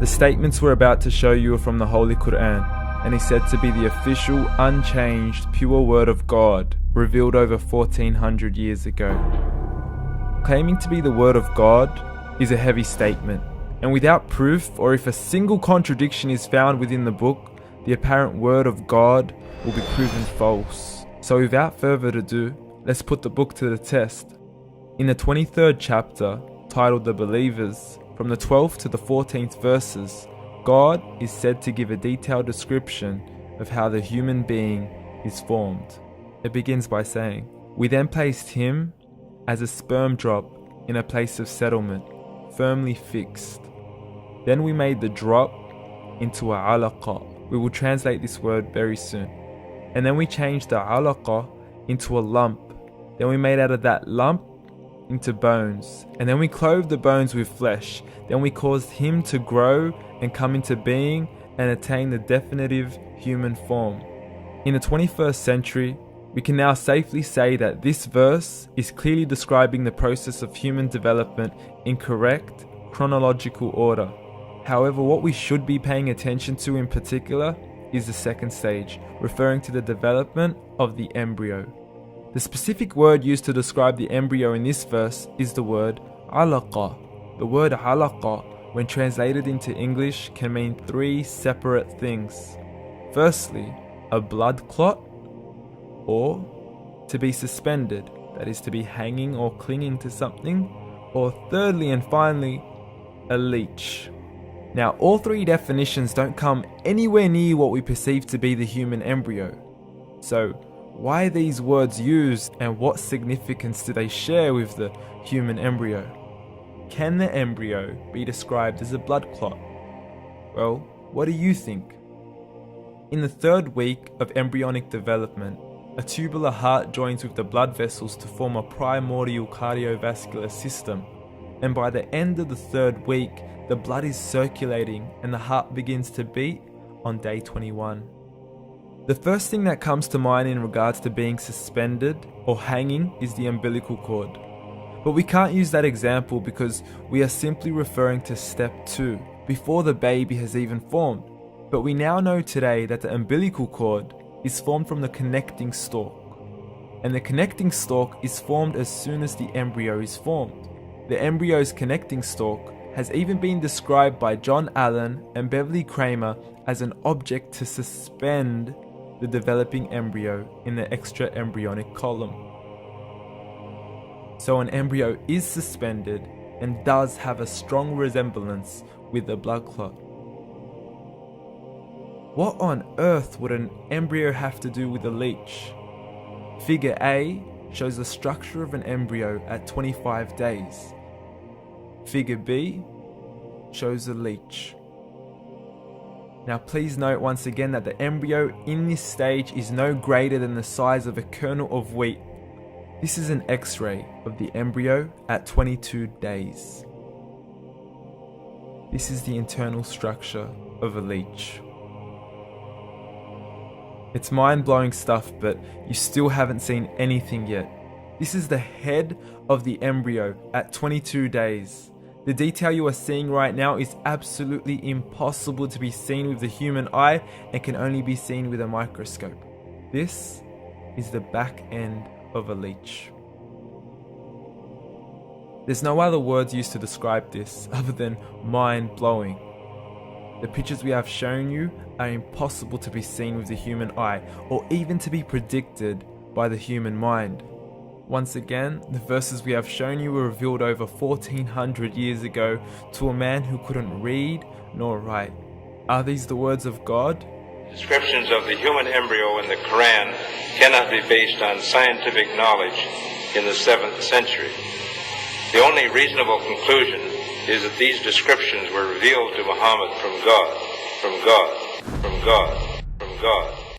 The statements we're about to show you are from the Holy Quran, and is said to be the official, unchanged, pure word of God, revealed over 1400 years ago. Claiming to be the word of God is a heavy statement, and without proof, or if a single contradiction is found within the book, the apparent word of God will be proven false. So without further ado, let's put the book to the test. In the 23rd chapter, titled The Believers, from the 12th to the 14th verses, God is said to give a detailed description of how the human being is formed. It begins by saying, "We then placed him as a sperm drop in a place of settlement, firmly fixed. Then we made the drop into a alaqa." We will translate this word very soon. "And then we changed the alaqa into a lump. Then we made out of that lump into bones. And then we clothed the bones with flesh. Then we caused him to grow and come into being and attain the definitive human form." In the 21st century, we can now safely say that this verse is clearly describing the process of human development in correct chronological order. However, what we should be paying attention to in particular is the second stage, referring to the development of the embryo. The specific word used to describe the embryo in this verse is the word alaqa. The word alaqa, when translated into English, can mean three separate things. Firstly, a blood clot, or to be suspended, that is to be hanging or clinging to something, or thirdly and finally, a leech. Now, all three definitions don't come anywhere near what we perceive to be the human embryo. So, why are these words used, and what significance do they share with the human embryo? Can the embryo be described as a blood clot? Well, what do you think? In the third week of embryonic development, a tubular heart joins with the blood vessels to form a primordial cardiovascular system, and by the end of the third week, the blood is circulating and the heart begins to beat on day 21. The first thing that comes to mind in regards to being suspended or hanging is the umbilical cord. But we can't use that example because we are simply referring to step 2, before the baby has even formed. But we now know today that the umbilical cord is formed from the connecting stalk. And the connecting stalk is formed as soon as the embryo is formed. The embryo's connecting stalk has even been described by John Allen and Beverly Kramer as an object to suspend the developing embryo in the extra-embryonic column. So an embryo is suspended and does have a strong resemblance with a blood clot. What on earth would an embryo have to do with a leech? Figure A shows the structure of an embryo at 25 days. Figure B shows a leech. Now please note once again that the embryo in this stage is no greater than the size of a kernel of wheat. This is an X-ray of the embryo at 22 days. This is the internal structure of a leech. It's mind-blowing stuff, but you still haven't seen anything yet. This is the head of the embryo at 22 days. The detail you are seeing right now is absolutely impossible to be seen with the human eye and can only be seen with a microscope. This is the back end of a leech. There's no other words used to describe this other than mind-blowing. The pictures we have shown you are impossible to be seen with the human eye or even to be predicted by the human mind. Once again, the verses we have shown you were revealed over 1400 years ago to a man who couldn't read nor write. Are these the words of God? Descriptions of the human embryo in the Quran cannot be based on scientific knowledge in the 7th century. The only reasonable conclusion is that these descriptions were revealed to Muhammad from God, from God, from God, from God.